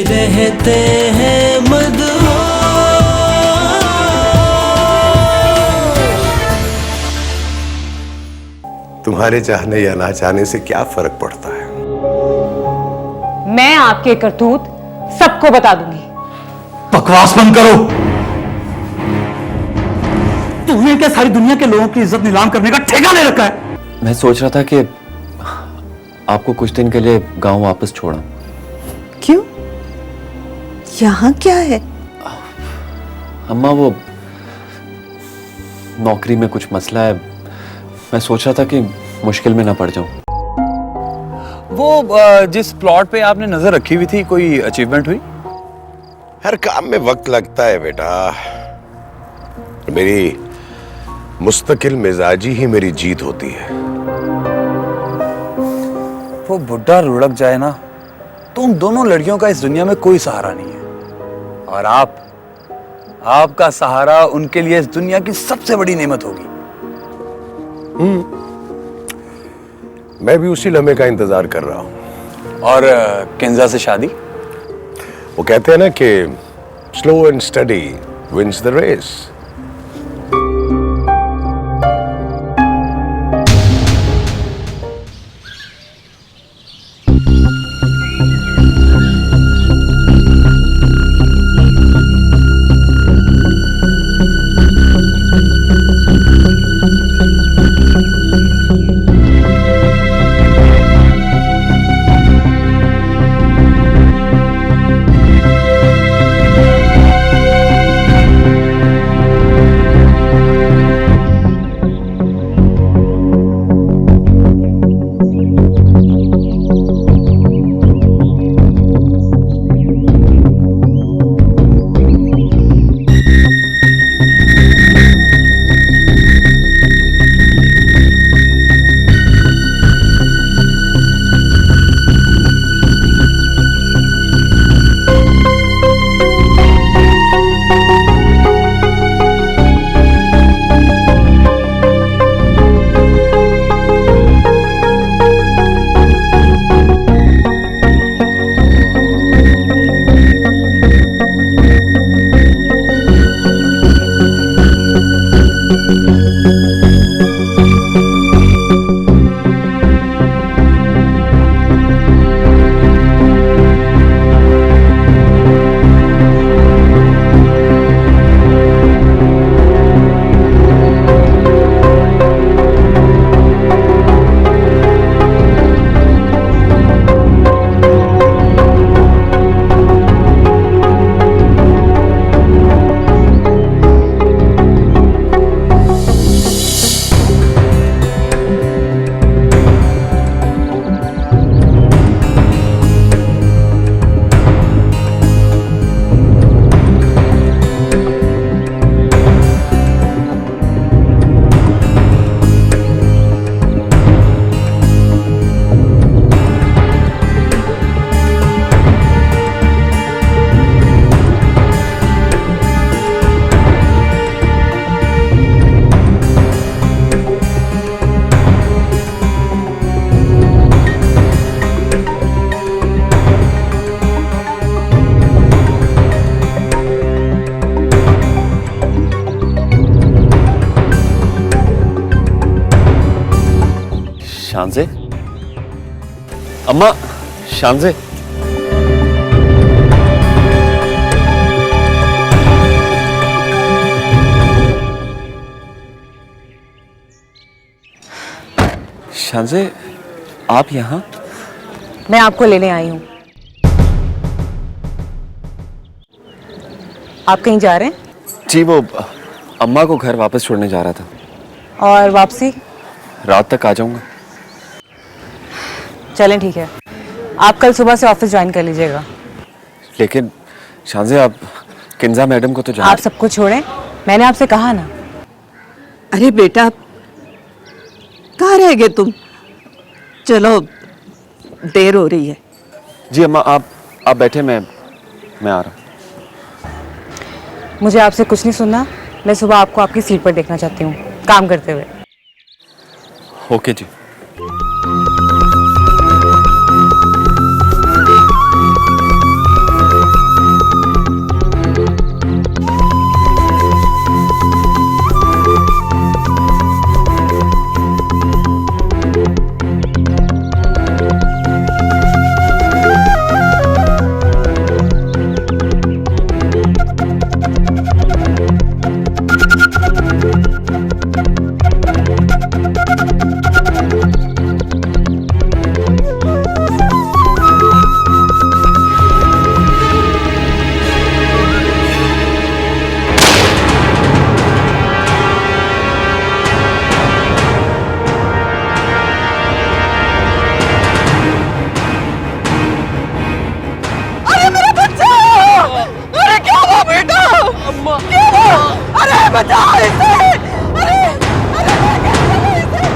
रहते हैं मदहोश। तुम्हारे चाहने या ना चाहने से क्या फर्क पड़ता है? मैं आपके करतूत सबको बता दूंगी। बकवास बंद करो। तूने क्या सारी दुनिया के लोगों की इज्जत नीलाम करने का ठेका ले रखा है? मैं सोच रहा था कि आपको कुछ दिन के लिए गांव वापस छोड़ा। क्यों? यहाँ क्या है? अम्मा वो नौकरी में कुछ मसला है, मैं सोच रहा था कि मुश्किल में ना पड़ जाऊं। वो जिस प्लॉट पे आपने नजर रखी हुई थी, कोई अचीवमेंट हुई? हर काम में वक्त लगता है बेटा। मेरी मुस्तकिल मिजाजी ही मेरी जीत होती है। वो बुढ़ा लुढ़क जाए ना तो उन दोनों लड़कियों का इस दुनिया में कोई सहारा नहीं है, और आपका सहारा उनके लिए इस दुनिया की सबसे बड़ी नेमत होगी। मैं भी उसी लम्हे का इंतजार कर रहा हूं। और किंजा से शादी? वो कहते हैं ना कि slow and study wins the race. Shanze, अम्मा, शानज़े। शानज़े, आप यहाँ? मैं आपको लेने आई हूँ। आप कहीं जा रहे हैं? जी, वो अम्मा को घर वापस छोड़ने जा रहा था। और वापसी? रात तक आ जाऊंगा। चलें, ठीक है। आप कल सुबह से ऑफिस ज्वाइन कर लीजिएगा। लेकिन शानज़े, आप किंजा मैडम को तो जान... आप सबको छोड़ें, मैंने आपसे कहा ना। अरे बेटा, कहाँ रह गए तुम? चलो, देर हो रही है। जी अम्मा, आप बैठे, मैं आ रहा हूँ। मुझे आपसे कुछ नहीं सुनना। मैं सुबह आपको आपकी सीट पर देखना चाहती हूँ, काम करते हुए। ओके जी। बचाओ इसे! अरे अरे मैं कैसे इसे?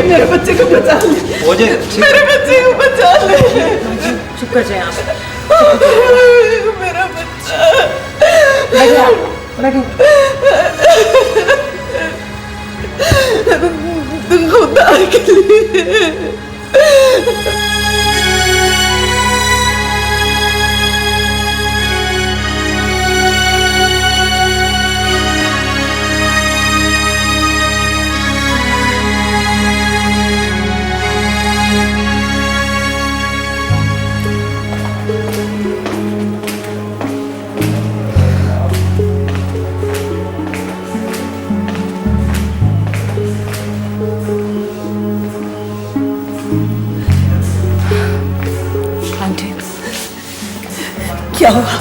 मेरे बच्चे को बचा ले, मेरे बच्चे को बचा ले। चुप कर जाए आप। मेरा बच्चा। बैठो। खुदा के लिए। आंटी, क्या हुआ?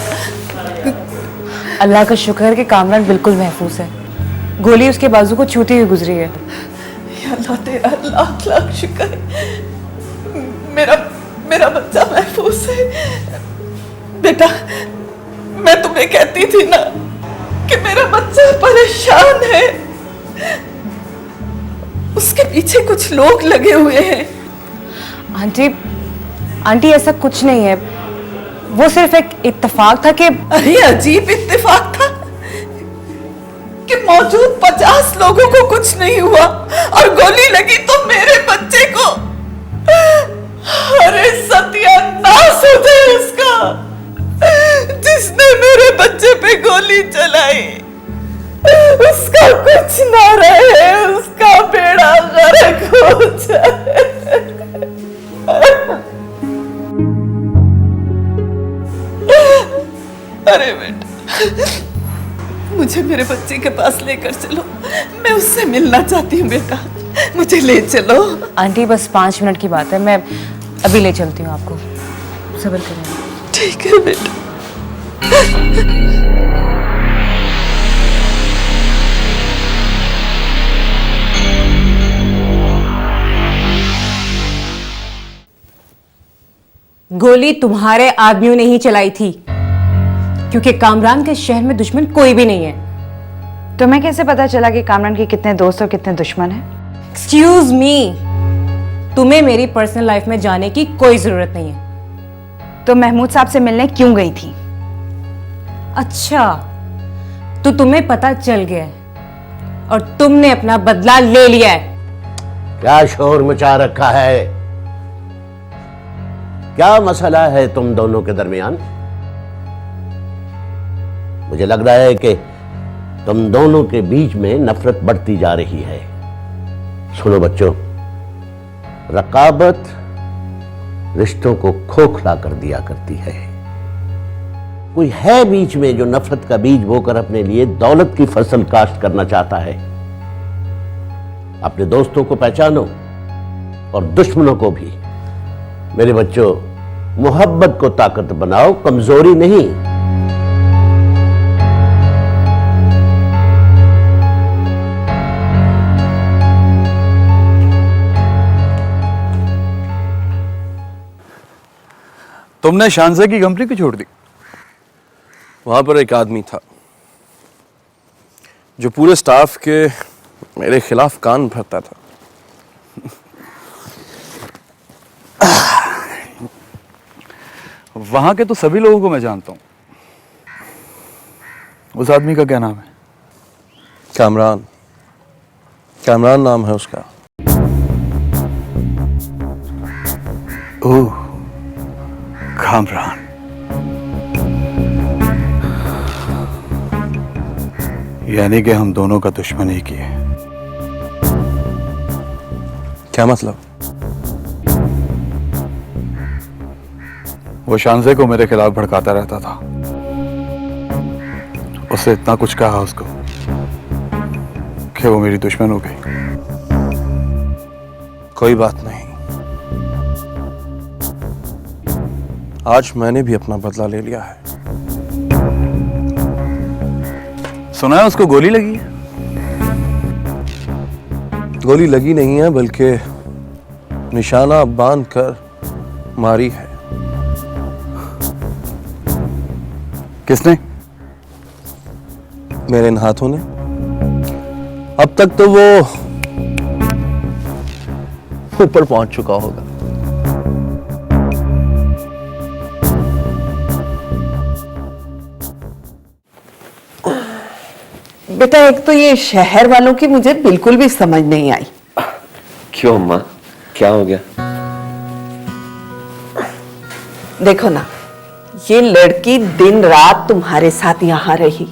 अल्लाह का शुक्र है कि कामरान बिल्कुल महफूज है। गोली उसके बाजू को छूती हुई गुजरी है। या अल्लाह तेरा लाख लाख शुक्र है। मेरा बच्चा महफूज है। बेटा, मैं तुम्हें कहती थी ना कि मेरा बच्चा परेशान है। उसके पीछे कुछ लोग लगे हुए हैं। आंटी ऐसा कुछ नहीं है। वो सिर्फ एक इत्तेफाक था कि अरे अजीब इत्तेफाक था कि मौजूद 50 लोगों को कुछ नहीं हुआ और गोली लगी तो मेरे बच्चे को। अरे सत्यानाश हो जाए उसका जिसने मेरे बच्चे पे गोली चलाई। उसका कुछ ना रहे, उसका बेड़ा गर्क हो जाए। अरे बेटा, मुझे मेरे बच्चे के पास लेकर चलो। मैं उससे मिलना चाहती हूँ बेटा, मुझे ले चलो। आंटी बस 5 मिनट की बात है, मैं अभी ले चलती हूँ आपको। सब्र करें। ठीक है बेटा। गोली तुम्हारे आदमियों ने ही चलाई थी, क्योंकि कामरान के शहर में दुश्मन कोई भी नहीं है। तुम्हें कैसे पता चला कि कामरान के कितने दोस्त और कितने दुश्मन हैं? एक्सक्यूज मी, तुम्हें मेरी पर्सनल लाइफ में जाने की कोई जरूरत नहीं है। तो महमूद साहब से मिलने क्यों गई थी? अच्छा, तो तुम्हें पता चल गया है और तुमने अपना बदला ले लिया है। क्या शोर मचा रखा है? क्या मसला है तुम दोनों के दरमियान? मुझे लग रहा है कि तुम दोनों के बीच में नफरत बढ़ती जा रही है। सुनो बच्चों, रकाबत रिश्तों को खोखला कर दिया करती है। कोई है बीच में जो नफरत का बीज बोकर अपने लिए दौलत की फसल काश्त करना चाहता है। अपने दोस्तों को पहचानो और दुश्मनों को भी। मेरे बच्चों, मोहब्बत को ताकत बनाओ, कमजोरी नहीं। तुमने शानज़ा की कंपनी क्यों छोड़ दी? वहां पर एक आदमी था जो पूरे स्टाफ के मेरे खिलाफ कान भरता था। वहां के तो सभी लोगों को मैं जानता हूं। उस आदमी का क्या नाम है? कामरान। कामरान नाम है उसका। ओह, कामरान। यानी कि हम दोनों का दुश्मन एक ही है। क्या मतलब? वो शानजे को मेरे खिलाफ भड़काता रहता था। उससे इतना कुछ कहा उसको कि वो मेरी दुश्मन हो गई। कोई बात नहीं, आज मैंने भी अपना बदला ले लिया है। सुना है उसको गोली लगी है? गोली लगी नहीं है, बल्कि निशाना बांध कर मारी है। किसने? मेरे इन हाथों ने। अब तक तो वो ऊपर पहुंच चुका होगा। बेटा, एक तो ये शहर वालों की मुझे बिल्कुल भी समझ नहीं आई। क्यों अम्मा, क्या हो गया? देखो ना, ये लड़की दिन रात तुम्हारे साथ यहां रही,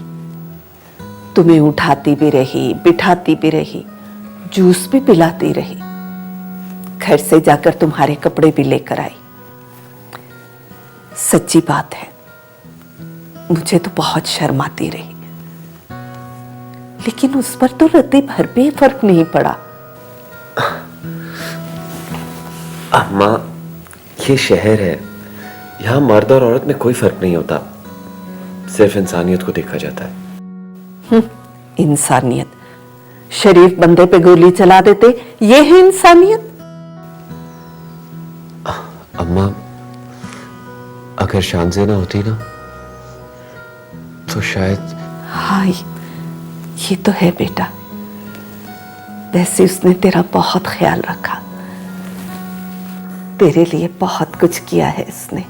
तुम्हें उठाती भी रही, बिठाती भी रही, जूस भी पिलाती रही, घर से जाकर तुम्हारे कपड़े भी लेकर आई। सच्ची बात है, मुझे तो बहुत शर्म आती रही, लेकिन उस पर तो रत्ती भर भी फर्क नहीं पड़ा। अम्मा, ये शहर है, यहाँ मर्द और औरत में कोई फर्क नहीं होता, सिर्फ इंसानियत को देखा जाता है। इंसानियत? शरीफ बंदे पे गोली चला देते, ये है इंसानियत? अम्मा, अगर शानजे ना होती ना, तो शायद। हाँ, ये तो है बेटा। वैसे उसने तेरा बहुत ख्याल रखा, तेरे लिए बहुत कुछ किया है इसने।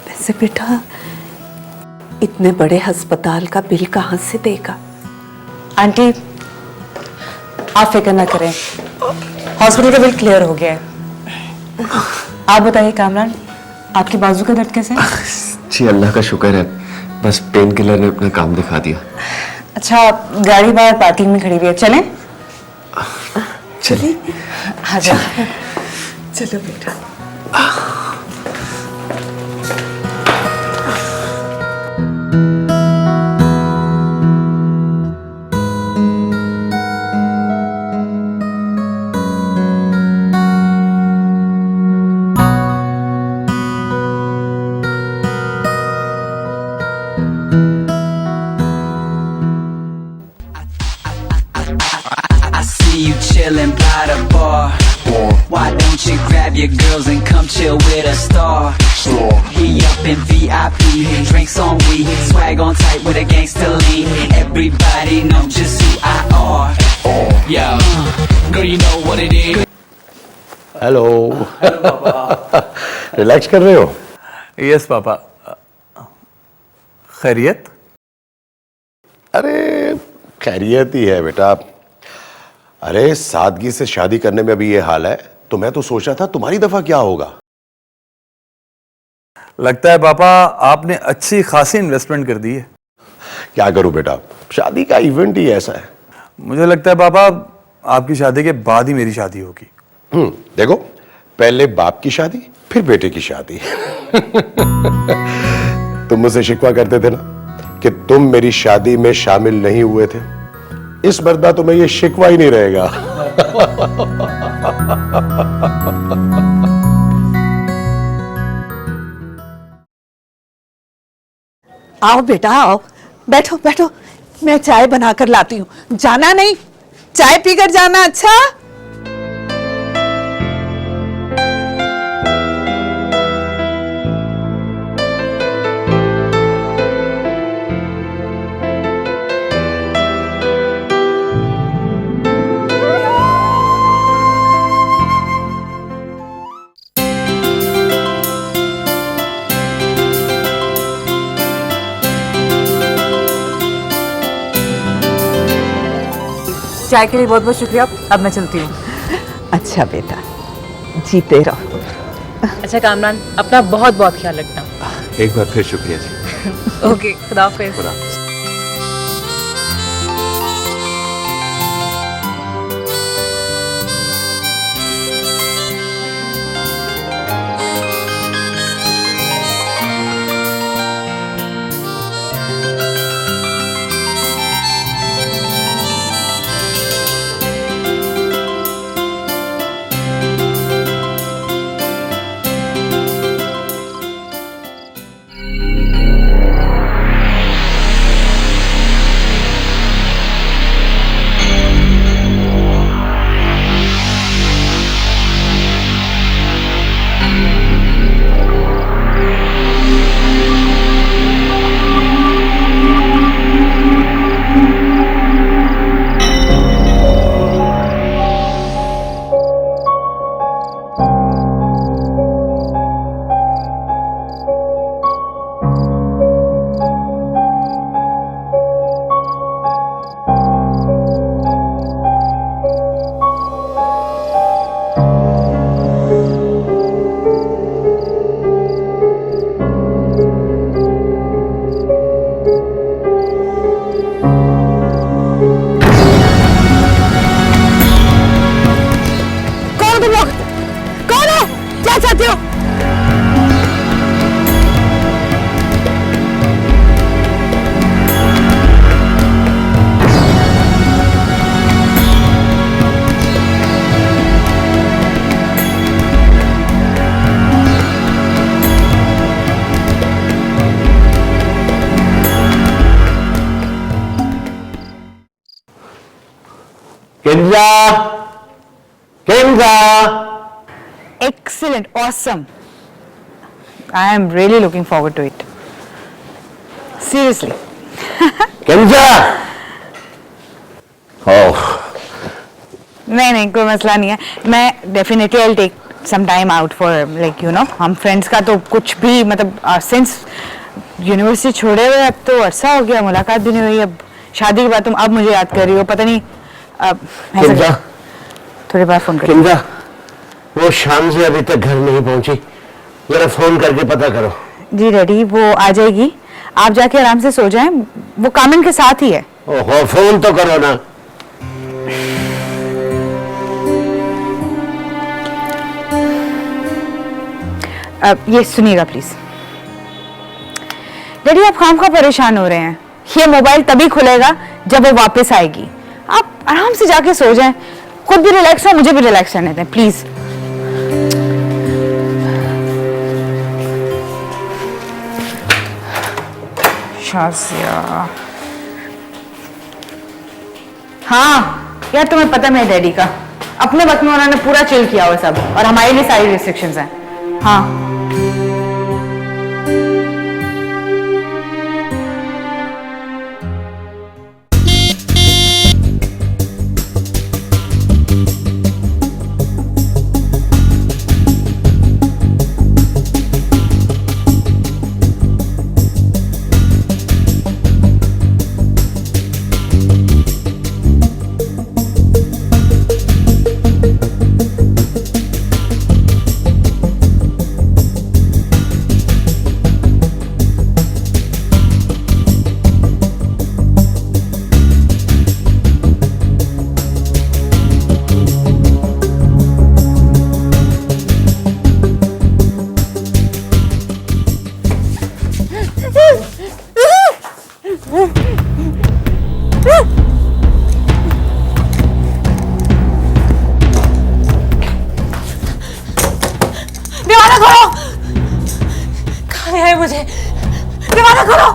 वैसे बेटा, इतने बड़े अस्पताल का बिल कहां से देगा? आंटी, आप फिक्र ना करें, हॉस्पिटल का बिल क्लियर हो गया है। आप बताइए कामरान, आपके बाजू का दर्द कैसे है? जी अल्लाह का शुक्र है, बस पेन किलर ने अपना काम दिखा दिया। अच्छा, गाड़ी बाहर पार्किंग में खड़ी हुई है, चलें? चलिए। हाँ जी। चलो बेटा। I see you chillin' by the bar. Why don't you grab your girls and come chill with a star? He up in VIP, drinks on weed, swag on tight with a gangster lean. Everybody know just who I are. Yo, girl, you know what it is. Hello. Relax कर रहे हो? Yes papa. खैरियत? अरे खैरियत ही है बेटा। अरे सादगी से शादी करने में अभी ये हाल है, तो मैं तो सोच रहा था तुम्हारी दफा क्या होगा। लगता है पापा आपने अच्छी खासी इन्वेस्टमेंट कर दी है। क्या करूं बेटा, शादी का इवेंट ही ऐसा है। मुझे लगता है पापा आपकी शादी के बाद ही मेरी शादी होगी। देखो, पहले बाप की शादी, फिर बेटे की शादी। तुम मुझसे शिकवा करते थे ना कि तुम मेरी शादी में शामिल नहीं हुए थे। इस मर्दा तुम्हें ये शिकवा ही नहीं रहेगा। आओ बेटा, आओ, बैठो बैठो, मैं चाय बनाकर लाती हूँ। जाना नहीं, चाय पीकर जाना। अच्छा, चाय के लिए बहुत बहुत शुक्रिया। अब मैं चलती हूँ। अच्छा बेटा, जीते रहो। अच्छा कामरान, अपना बहुत बहुत ख्याल रखना। एक बार फिर शुक्रिया जी। ओके, खुदा हाफिज। खुदा। Kinza, Kinza. Excellent, awesome. I am really looking forward to it. Seriously. Kinza. ओह। नहीं कोई मसला नहीं है। मैं definitely I take some time out for like you know, हम फ्रेंड्स का तो कुछ भी मतलब सिंस यूनिवर्सिटी छोड़े हुए अब तो अरसा हो गया, मुलाकात भी नहीं हुई। अब शादी के बाद तुम अब मुझे याद कर रही हो, पता नहीं। किंजा, थोड़ी बार फोन कर। किंजा, वो शाम से अभी तक घर नहीं पहुंची, जरा फोन करके पता करो। जी डैडी, वो आ जाएगी, आप जाके आराम से सो जाएं, वो कामिन के साथ ही है। ओहो, फोन तो करो ना। ये सुनिएगा प्लीज। डैडी आप खामखा परेशान हो रहे हैं, ये मोबाइल तभी खुलेगा जब वो वापस आएगी। आप आराम से जाके सो जाएं, खुद भी रिलैक्स हो, मुझे भी रिलैक्स रहने दें प्लीज। शाज़िया, हाँ यार तुम्हें पता है मेरे डैडी का, अपने वक्त में उन्होंने पूरा चिल किया हुआ सब, और हमारे लिए सारी रिस्ट्रिक्शंस हैं। हाँ मुझे दीवाना करो।